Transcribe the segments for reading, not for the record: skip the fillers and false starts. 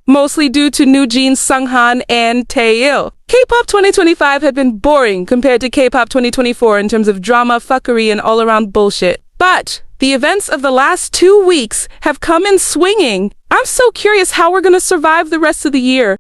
mostly due to NewJeans Sunghan and Taeil. K-pop 2025 had been boring compared to K-pop 2024 in terms of drama, fuckery, and all-around bullshit. But the events of the last 2 weeks have come in swinging. I'm so curious how we're gonna survive the rest of the year.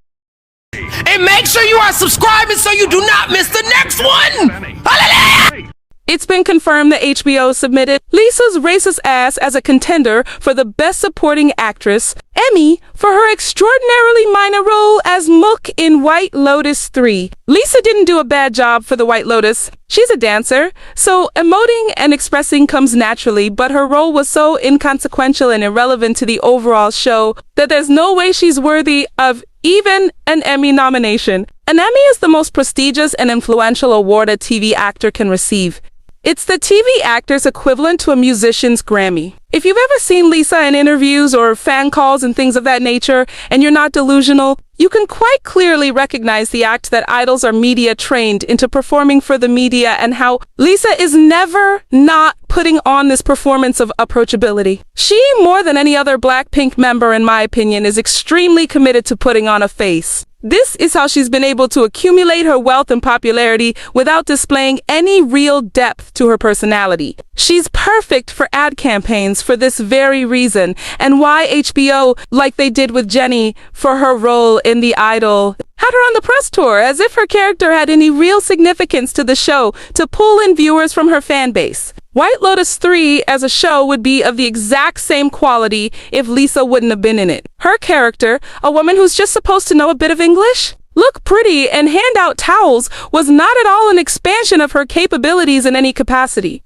And make sure you are subscribing so you do not miss the next one! Hallelujah! It's been confirmed that HBO submitted Lisa's racist ass as a contender for the Best Supporting Actress, Emmy, for her extraordinarily minor role as Mook in White Lotus 3. Lisa didn't do a bad job for the White Lotus. She's a dancer, so emoting and expressing comes naturally, but her role was so inconsequential and irrelevant to the overall show that there's no way she's worthy of even an Emmy nomination. An Emmy is the most prestigious and influential award a TV actor can receive. It's the TV actor's equivalent to a musician's Grammy. If you've ever seen Lisa in interviews or fan calls and things of that nature, and you're not delusional, you can quite clearly recognize the act that idols are media trained into performing for the media and how Lisa is never not putting on this performance of approachability. She, more than any other Blackpink member in my opinion, is extremely committed to putting on a face. This is how she's been able to accumulate her wealth and popularity without displaying any real depth to her personality. She's perfect for ad campaigns for this very reason, and why HBO, like they did with Jennie for her role in The Idol, had her on the press tour as if her character had any real significance to the show to pull in viewers from her fan base. White Lotus 3 as a show would be of the exact same quality if Lisa wouldn't have been in it. Her character, a woman who's just supposed to know a bit of English, look pretty, and hand out towels, was not at all an expansion of her capabilities in any capacity.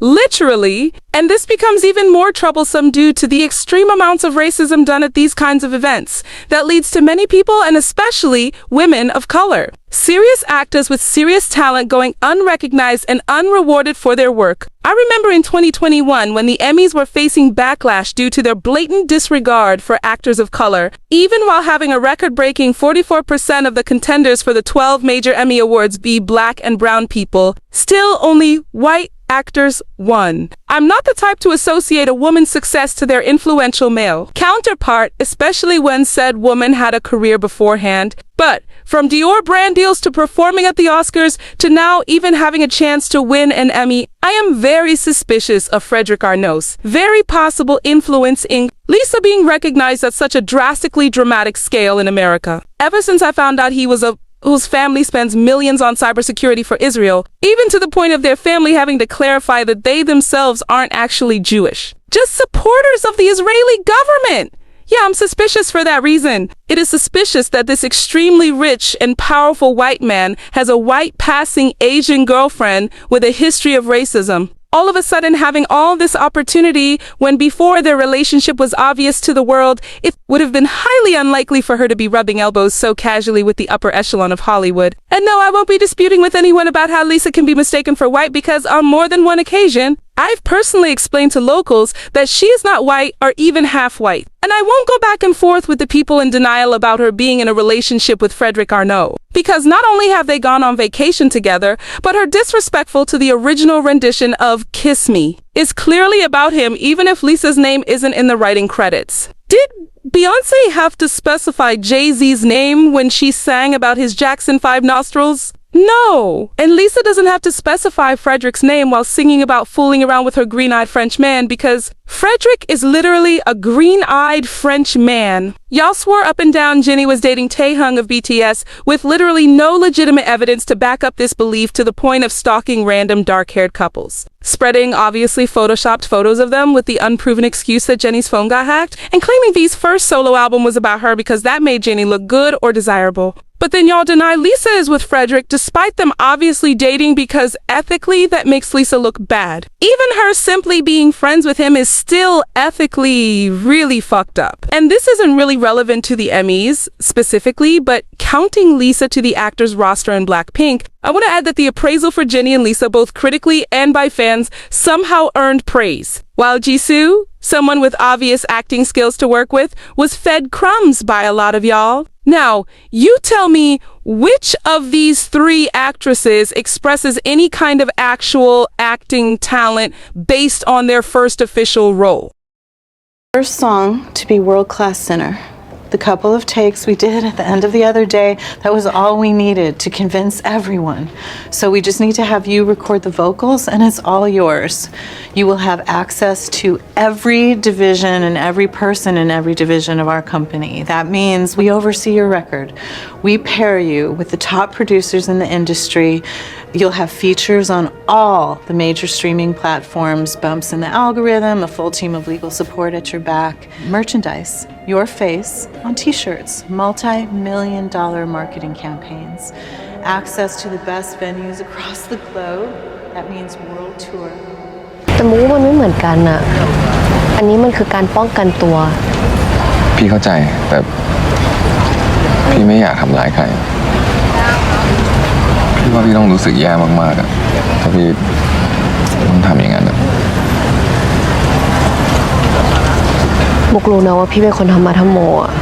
Literally, and this becomes even more troublesome due to the extreme amounts of racism done at these kinds of events that leads to many people, and especially women of color, serious actors with serious talent, going unrecognized and unrewarded for their work. I remember in 2021 when the Emmys were facing backlash due to their blatant disregard for actors of color. Even while having a record-breaking 44% of the contenders for the 12 major Emmy Awards be black and brown people, still only white actors won. I'm not the type to associate a woman's success to their influential male counterpart, especially when said woman had a career beforehand. But from Dior brand deals to performing at the Oscars to now even having a chance to win an Emmy, I am very suspicious of Frederick Arnault's very possible influence in Lisa being recognized at such a drastically dramatic scale in America. Ever since I found out he was whose family spends millions on cybersecurity for Israel, even to the point of their family having to clarify that they themselves aren't actually Jewish, just supporters of the Israeli government. Yeah, I'm suspicious for that reason. It is suspicious that this extremely rich and powerful white man has a white passing Asian girlfriend with a history of racism. All of a sudden having all this opportunity when before their relationship was obvious to the world, it would have been highly unlikely for her to be rubbing elbows so casually with the upper echelon of Hollywood. And no, I won't be disputing with anyone about how Lisa can be mistaken for white, because on more than one occasion, I've personally explained to locals that she is not white or even half white. And I won't go back and forth with the people in denial about her being in a relationship with Frederick Arnault, because not only have they gone on vacation together, but her disrespectful to the original rendition of Kiss Me is clearly about him, even if Lisa's name isn't in the writing credits. Did Beyonce have to specify Jay-Z's name when she sang about his Jackson 5 nostrils? No. And Lisa doesn't have to specify Frederick's name while singing about fooling around with her green-eyed French man, because Frederick is literally a green-eyed French man. Y'all swore up and down Jennie was dating Taehyung of BTS with literally no legitimate evidence to back up this belief, to the point of stalking random dark-haired couples, spreading obviously photoshopped photos of them with the unproven excuse that Jennie's phone got hacked, and claiming V's first solo album was about her because that made Jennie look good or desirable. But then y'all deny Lisa is with Frederick despite them obviously dating, because ethically that makes Lisa look bad. Even her simply being friends with him is still ethically really fucked up. And this isn't really relevant to the Emmys specifically, but counting Lisa to the actors roster in Blackpink, I want to add that the appraisal for Jennie and Lisa, both critically and by fans, somehow earned praise, while Jisoo, someone with obvious acting skills to work with, was fed crumbs by a lot of y'all. Now, you tell me which of these three actresses expresses any kind of actual acting talent based on their first official role. First song to be world-class sinner. The couple of takes we did at the end of the other day, that was all we needed to convince everyone. So we just need to have you record the vocals and it's all yours. You will have access to every division and every person in every division of our company. That means we oversee your record. We pair you with the top producers in the industry. You'll have features on all the major streaming platforms, bumps in the algorithm, a full team of legal support at your back, merchandise, your face on t-shirts, multi-million-dollar marketing campaigns, access to the best venues across the globe. That means world tour. แต่มูมันไม่เหมือนกันอะอันนี้มันคือการป้องกันตัวพี่เข้าใจแต่พี่ไม่อยากทำร้ายใครพี่ว่าพี่ต้องรู้สึกแย่มากๆอะถ้าพี่ต้องทำอย่างนั้นอะมุกรู้นะว่าพี่เป็นคนธรรมะธรรมโมอะ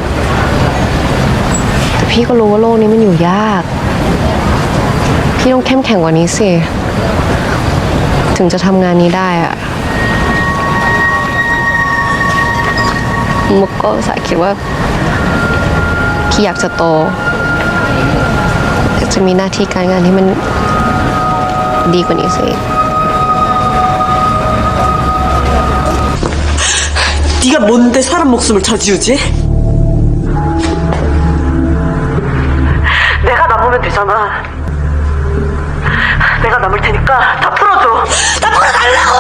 แต่พี่ก็รู้ว่าโลกนี้มันอยู่ยากพี่ต้องเข้มแข็งกว่านี้สิถึงจะทำงานนี้ได้อะมุกก็สายคิดว่าพี่อยากจะโตอยากจะมีหน้าที่การงานที่มันดีกว่านี้สิ 네가 뭔데 사람 목숨을 저지르지? 내가 남으면 되잖아. 내가 남을 테니까 다 풀어줘. 다 풀어달라고!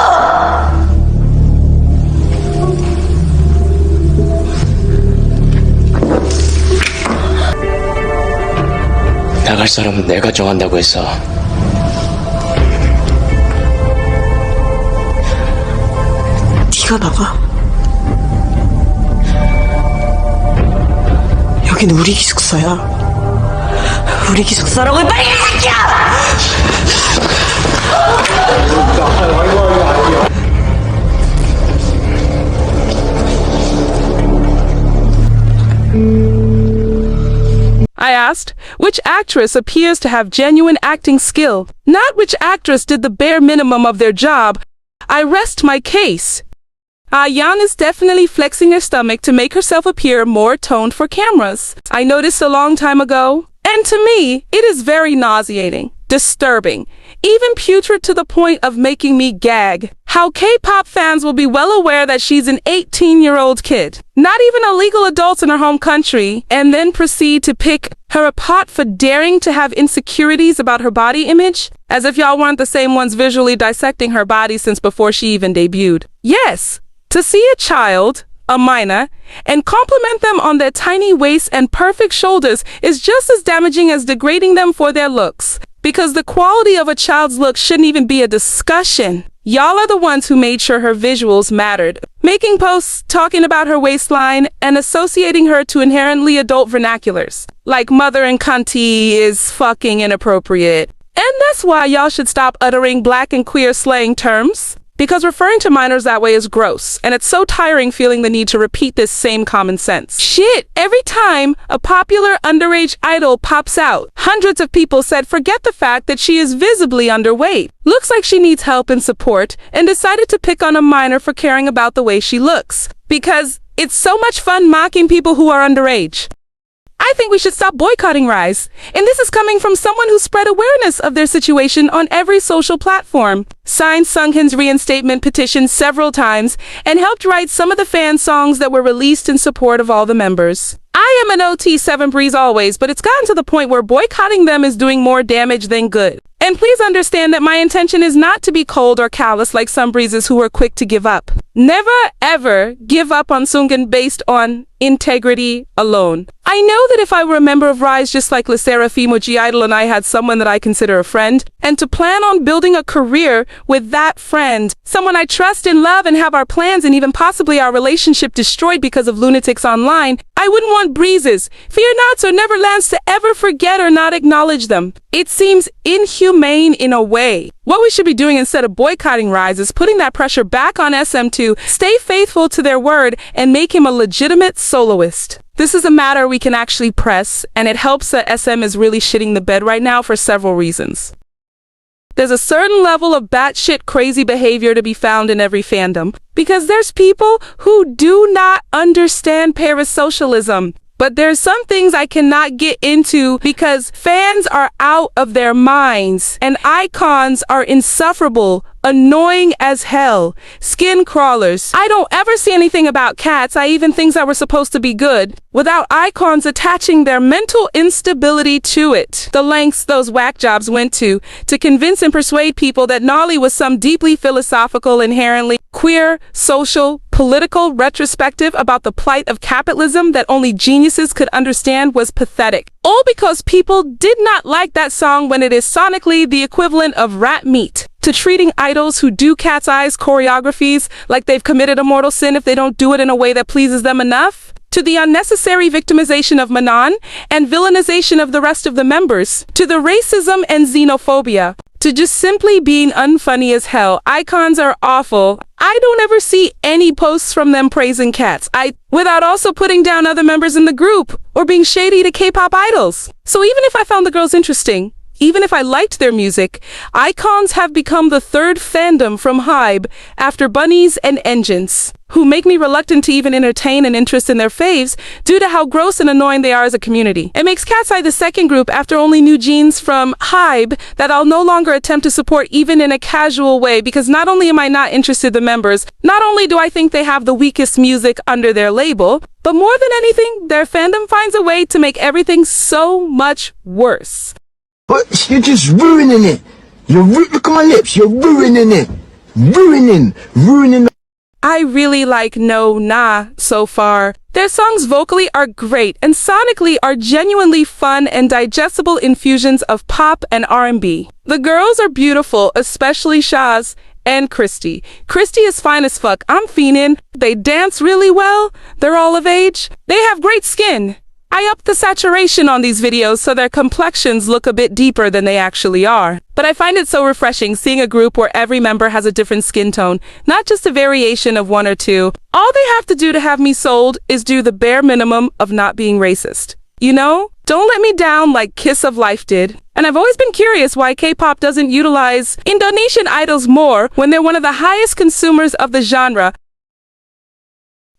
나갈 사람은 내가 정한다고 했어. 네가 나가. 여긴 우리 기숙사야. 우리 기숙사라고 빨리 새끼야! I asked, which actress appears to have genuine acting skill, not which actress did the bare minimum of their job. I rest my case. Ahyeon is definitely flexing her stomach to make herself appear more toned for cameras. I noticed a long time ago, and to me, it is very nauseating, disturbing, even putrid to the point of making me gag. How K-pop fans will be well aware that she's an 18-year-old kid, not even a legal adult in her home country, and then proceed to pick her apart for daring to have insecurities about her body image, as if y'all weren't the same ones visually dissecting her body since before she even debuted. Yes, to see a child, a minor, and compliment them on their tiny waists and perfect shoulders is just as damaging as degrading them for their looks. Because the quality of a child's look shouldn't even be a discussion. Y'all are the ones who made sure her visuals mattered, making posts talking about her waistline and associating her to inherently adult vernaculars, like mother and cunty is fucking inappropriate. And that's why y'all should stop uttering black and queer slang terms. Because referring to minors that way is gross, and it's so tiring feeling the need to repeat this same common sense. Shit, every time a popular underage idol pops out, hundreds of people said forget the fact that she is visibly underweight, looks like she needs help and support, and decided to pick on a minor for caring about the way she looks. Because it's so much fun mocking people who are underage. I think we should stop boycotting Riize. And this is coming from someone who spread awareness of their situation on every social platform, signed Sunghin's reinstatement petition several times, and helped write some of the fan songs that were released in support of all the members. I am an OT7 Breeze always, but it's gotten to the point where boycotting them is doing more damage than good. And please understand that my intention is not to be cold or callous like some breezes who are quick to give up. Never, ever give up on Sunghin based on integrity alone. I know that if I were a member of Riize just like Le Seraphim or G-Idol and I had someone that I consider a friend, and to plan on building a career with that friend, someone I trust and love and have our plans and even possibly our relationship destroyed because of lunatics online, I wouldn't want breezes, fear-nots or neverlands to ever forget or not acknowledge them. It seems inhumane in a way. What we should be doing instead of boycotting Riize is putting that pressure back on SM to stay faithful to their word and make him a legitimate soloist. This is a matter we can actually press, and it helps that SM is really shitting the bed right now for several reasons. There's a certain level of batshit crazy behavior to be found in every fandom, because there's people who do not understand parasocialism. But there's some things I cannot get into because fans are out of their minds and Eyekons are insufferable, annoying as hell, skin crawlers. I don't ever see anything about cats, I even things that were supposed to be good, without Eyekons attaching their mental instability to it. The lengths those whack jobs went to convince and persuade people that Nolly was some deeply philosophical, inherently queer, social, political retrospective about the plight of capitalism that only geniuses could understand was pathetic. All because people did not like that song when it is sonically the equivalent of rat meat. To treating idols who do cat's eyes choreographies like they've committed a mortal sin if they don't do it in a way that pleases them enough. To the unnecessary victimization of Manon and villainization of the rest of the members. To the racism and xenophobia. To just simply being unfunny as hell. Eyekons are awful. I don't ever see any posts from them praising cats. Without also putting down other members in the group or being shady to K-pop idols. So even if I found the girls interesting, even if I liked their music, Eyekons have become the third fandom from Hybe after Bunnies and Engines, who make me reluctant to even entertain an interest in their faves due to how gross and annoying they are as a community. It makes Cat's Eye the second group after only NewJeans from Hybe that I'll no longer attempt to support even in a casual way because not only am I not interested in the members, not only do I think they have the weakest music under their label, but more than anything, their fandom finds a way to make everything so much worse. But you're just ruining it. Look at my lips. You're ruining it. Ruining. I really like No Nah so far. Their songs vocally are great and sonically are genuinely fun and digestible infusions of pop and R&B. The girls are beautiful, especially Shaz and Christy. Christy is fine as fuck. I'm fiending. They dance really well. They're all of age. They have great skin. I upped the saturation on these videos so their complexions look a bit deeper than they actually are. But I find it so refreshing seeing a group where every member has a different skin tone, not just a variation of one or two. All they have to do to have me sold is do the bare minimum of not being racist. You know? Don't let me down like KissOfLife did. And I've always been curious why K-pop doesn't utilize Indonesian idols more when they're one of the highest consumers of the genre.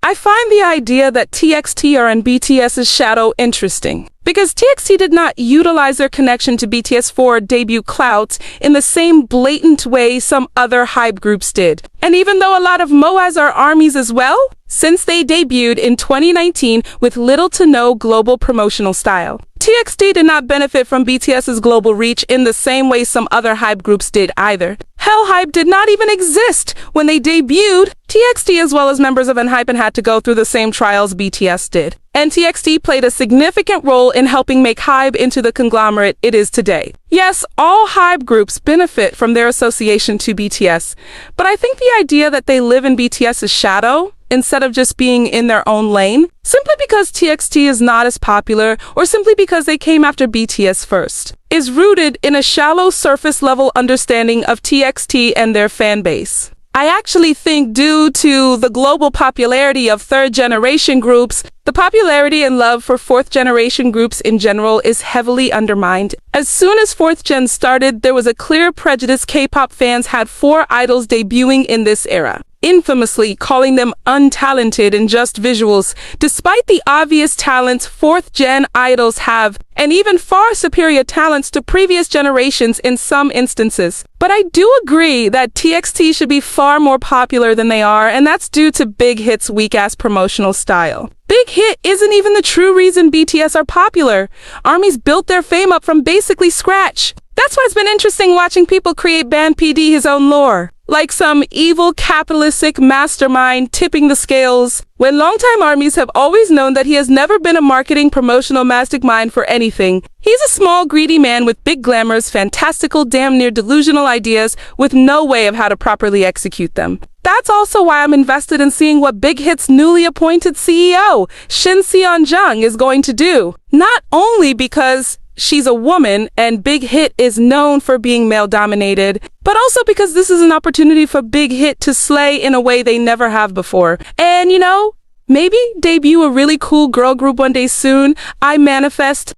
I find the idea that TXT are in BTS's shadow interesting, because TXT did not utilize their connection to BTS for debut clout in the same blatant way some other hype groups did. And even though a lot of MOAs are armies as well, since they debuted in 2019 with little to no global promotional style. TXT did not benefit from BTS's global reach in the same way some other hype groups did either. Hell, Hype did not even exist when they debuted. TXT as well as members of Enhypen had to go through the same trials BTS did. And TXT played a significant role in helping make Hybe into the conglomerate it is today. Yes, all Hybe groups benefit from their association to BTS, but I think the idea that they live in BTS's shadow, instead of just being in their own lane, simply because TXT is not as popular or simply because they came after BTS first, is rooted in a shallow surface-level understanding of TXT and their fan base. I actually think due to the global popularity of third-generation groups, the popularity and love for fourth-generation groups in general is heavily undermined. As soon as fourth gen started, there was a clear prejudice K-pop fans had for idols debuting in this era, infamously calling them untalented and just visuals, despite the obvious talents fourth-gen idols have, and even far superior talents to previous generations in some instances. But I do agree that TXT should be far more popular than they are, and that's due to Big Hit's weak-ass promotional style. Big Hit isn't even the true reason BTS are popular. ARMYs built their fame up from basically scratch. That's why it's been interesting watching people create Band PD his own lore, like some evil capitalistic mastermind tipping the scales, when longtime ARMYs have always known that he has never been a marketing promotional mastermind for anything. He's a small greedy man with big glamours, fantastical, damn near delusional ideas with no way of how to properly execute them. That's also why I'm invested in seeing what Big Hit's newly appointed CEO, Shin Seon-jung, is going to do. Not only because she's a woman and Big Hit is known for being male-dominated, but also because this is an opportunity for Big Hit to slay in a way they never have before. And you know, maybe debut a really cool girl group one day soon. I manifest.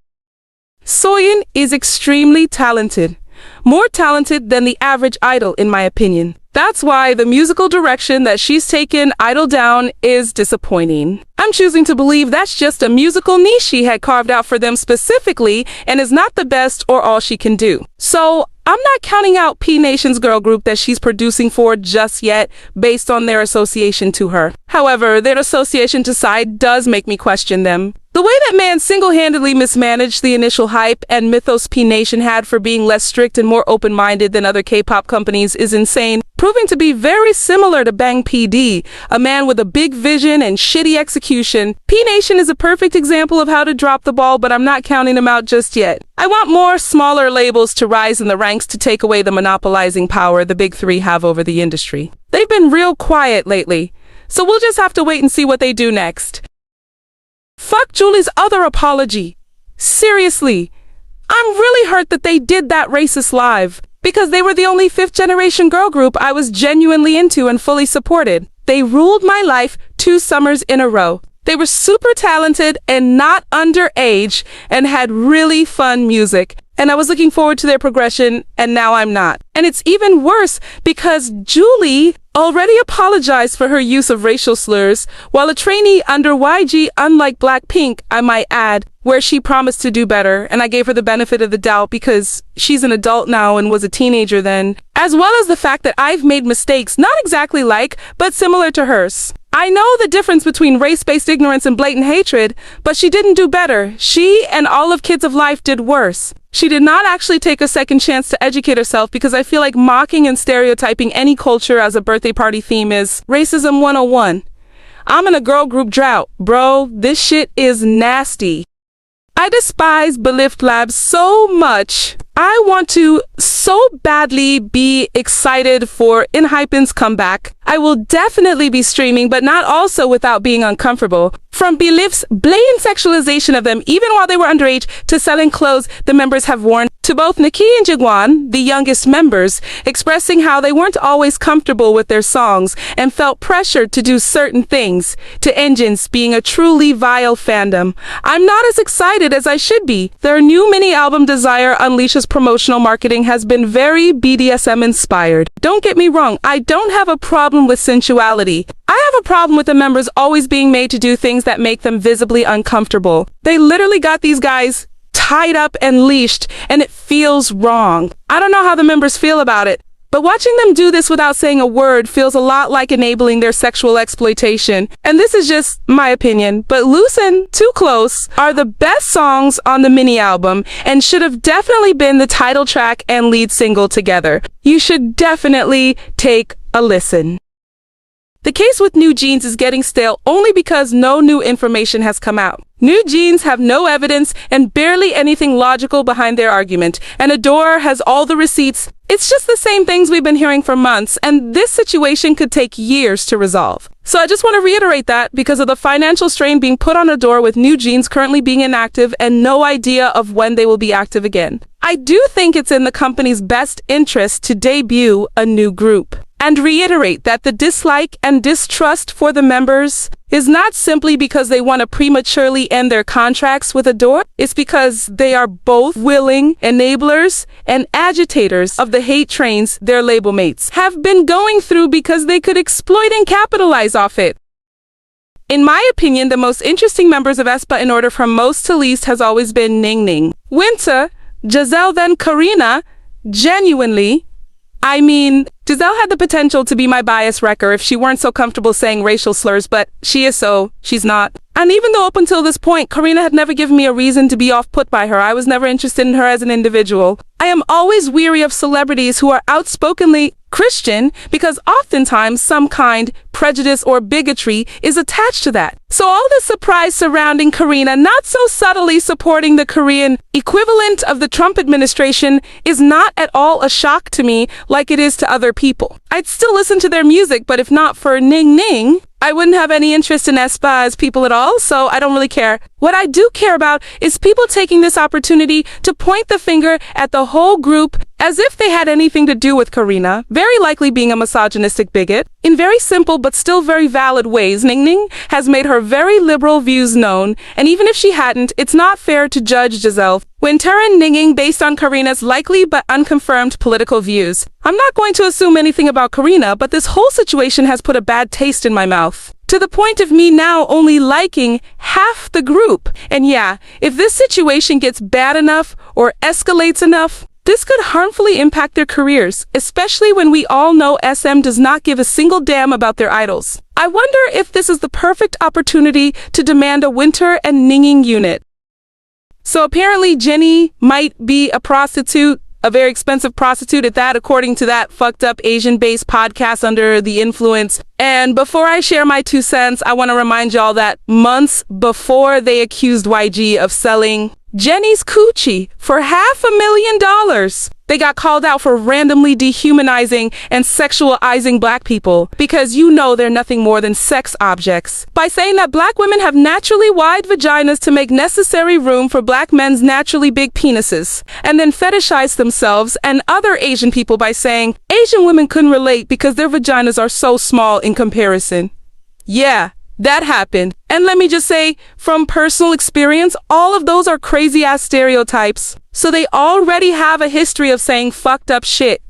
Soyeon is extremely talented, more talented than the average idol in my opinion. That's why the musical direction that she's taken Idol down is disappointing. I'm choosing to believe that's just a musical niche she had carved out for them specifically and is not the best or all she can do. So I'm not counting out P Nation's girl group that she's producing for just yet based on their association to her. However, their association to Psy does make me question them. The way that man single-handedly mismanaged the initial hype and mythos P Nation had for being less strict and more open-minded than other K-pop companies is insane, proving to be very similar to Bang PD, a man with a big vision and shitty execution. P Nation is a perfect example of how to drop the ball, but I'm not counting them out just yet. I want more smaller labels to rise in the ranks to take away the monopolizing power the big three have over the industry. They've been real quiet lately, so we'll just have to wait and see what they do next. Fuck Julie's other apology. Seriously, I'm really hurt that they did that racist live, because they were the only fifth-generation girl group I was genuinely into and fully supported. They ruled my life 2 summers in a row. They were super talented and not underage and had really fun music. And I was looking forward to their progression, and now I'm not. And it's even worse because Julie already apologized for her use of racial slurs, while a trainee under YG, unlike Blackpink, I might add, where she promised to do better, and I gave her the benefit of the doubt because she's an adult now and was a teenager then, as well as the fact that I've made mistakes not exactly like, but similar to hers. I know the difference between race-based ignorance and blatant hatred, but she didn't do better. She and all of KissOfLife did worse. She did not actually take a second chance to educate herself because I feel like mocking and stereotyping any culture as a birthday party theme is racism 101. I'm in a girl group drought. Bro, this shit is nasty. I despise Belift Labs so much. I want to so badly be excited for Enhypen's comeback. I will definitely be streaming, but not also without being uncomfortable. From Belift's blatant sexualization of them, even while they were underage, to selling clothes the members have worn, to both Nikki and Jigwon, the youngest members, expressing how they weren't always comfortable with their songs and felt pressured to do certain things, to Engines being a truly vile fandom. I'm not as excited as I should be. Their new mini-album Desire Unleashes promotional marketing has been very BDSM inspired. Don't get me wrong, I don't have a problem with sensuality. I have a problem with the members always being made to do things that make them visibly uncomfortable. They literally got these guys tied up and leashed, and it feels wrong. I don't know how the members feel about it, but watching them do this without saying a word feels a lot like enabling their sexual exploitation. And this is just my opinion, but Loose and Too Close are the best songs on the mini album and should have definitely been the title track and lead single together. You should definitely take a listen. The case with NewJeans is getting stale only because no new information has come out. NewJeans have no evidence and barely anything logical behind their argument, and Adore has all the receipts. It's just the same things we've been hearing for months, and this situation could take years to resolve. So I just want to reiterate that because of the financial strain being put on Adore with NewJeans currently being inactive and no idea of when they will be active again. I do think it's in the company's best interest to debut a new group. And reiterate that the dislike and distrust for the members is not simply because they want to prematurely end their contracts with Adore. It's because they are both willing enablers and agitators of the hate trains their label mates have been going through because they could exploit and capitalize off it. In my opinion, the most interesting members of aespa in order from most to least has always been Ning Ning, Winter, Giselle, then Karina. Genuinely, I mean, Giselle had the potential to be my bias wrecker if she weren't so comfortable saying racial slurs, but she is, so she's not. And even though up until this point, Karina had never given me a reason to be off-put by her, I was never interested in her as an individual. I am always weary of celebrities who are outspokenly Christian because oftentimes some kind prejudice or bigotry is attached to that. So all this surprise surrounding Karina not so subtly supporting the Korean equivalent of the Trump administration is not at all a shock to me like it is to other people. I'd still listen to their music, but if not for Ning Ning, I wouldn't have any interest in aespa as people at all, so I don't really care. What I do care about is people taking this opportunity to point the finger at the whole group as if they had anything to do with Karina, very likely being a misogynistic bigot. In very simple but still very valid ways, Ning Ning has made her very liberal views known, and even if she hadn't, it's not fair to judge Giselle when Taran Ninging based on Karina's likely but unconfirmed political views. I'm not going to assume anything about Karina, but this whole situation has put a bad taste in my mouth, to the point of me now only liking half the group. And yeah, if this situation gets bad enough or escalates enough, this could harmfully impact their careers, especially when we all know SM does not give a single damn about their idols. I wonder if this is the perfect opportunity to demand a Winter and Ninging unit. So apparently Jennie might be a prostitute, a very expensive prostitute at that, according to that fucked up Asian-based podcast Under the Influence. And before I share my 2 cents, I want to remind y'all that months before they accused YG of selling Jennie's coochie for $500,000, they got called out for randomly dehumanizing and sexualizing black people because you know they're nothing more than sex objects, by saying that black women have naturally wide vaginas to make necessary room for black men's naturally big penises, and then fetishize themselves and other Asian people by saying Asian women couldn't relate because their vaginas are so small in comparison. Yeah, that happened. And let me just say, from personal experience, all of those are crazy-ass stereotypes. So they already have a history of saying fucked up shit.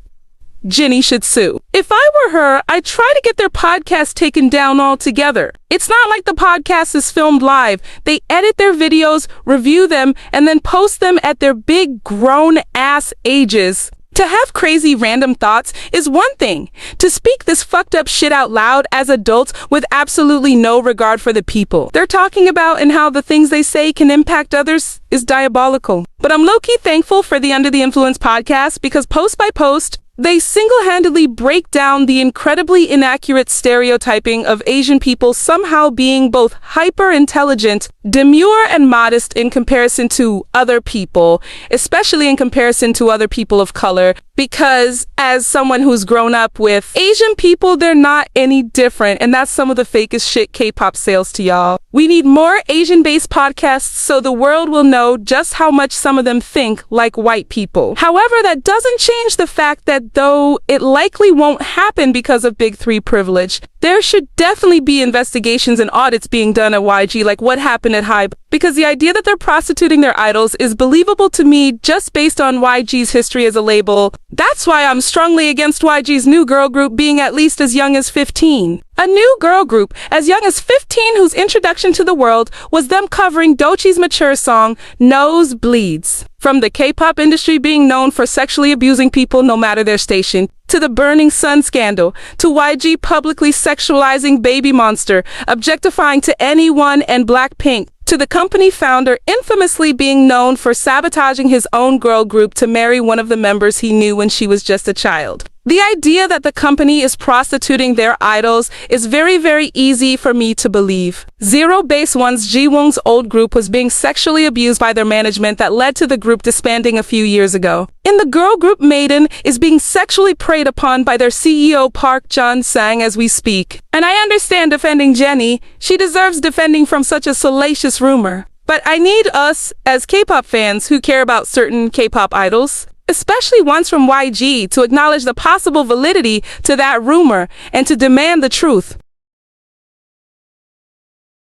Jennie should sue. If I were her, I'd try to get their podcast taken down altogether. It's not like the podcast is filmed live. They edit their videos, review them, and then post them at their big grown-ass ages. To have crazy random thoughts is one thing. To speak this fucked up shit out loud as adults with absolutely no regard for the people they're talking about and how the things they say can impact others is diabolical. But I'm low-key thankful for the Under the Influence podcast because post by post, they single-handedly break down the incredibly inaccurate stereotyping of Asian people somehow being both hyper-intelligent, demure, and modest in comparison to other people, especially in comparison to other people of color, because as someone who's grown up with Asian people, they're not any different, and that's some of the fakest shit K-pop sales to y'all. We need more Asian-based podcasts so the world will know just how much some of them think like white people. However, that doesn't change the fact that though it likely won't happen because of Big 3 privilege, there should definitely be investigations and audits being done at YG like what happened at Hype, because the idea that they're prostituting their idols is believable to me just based on YG's history as a label. That's why I'm strongly against YG's new girl group being at least as young as 15. A new girl group as young as 15 whose introduction to the world was them covering Doechie's mature song, Nose Bleeds. From the K-pop industry being known for sexually abusing people no matter their station, to the Burning Sun scandal, to YG publicly sexualizing Baby Monster, objectifying to anyone, and Blackpink, to the company founder infamously being known for sabotaging his own girl group to marry one of the members he knew when she was just a child. The idea that the company is prostituting their idols is very, very easy for me to believe. Zero Base One's Jiwoong's old group was being sexually abused by their management that led to the group disbanding a few years ago. And the girl group Maiden is being sexually preyed upon by their CEO Park Jun-sang as we speak. And I understand defending Jennie, she deserves defending from such a salacious rumor. But I need us, as K-pop fans who care about certain K-pop idols, especially ones from YG, to acknowledge the possible validity to that rumor and to demand the truth.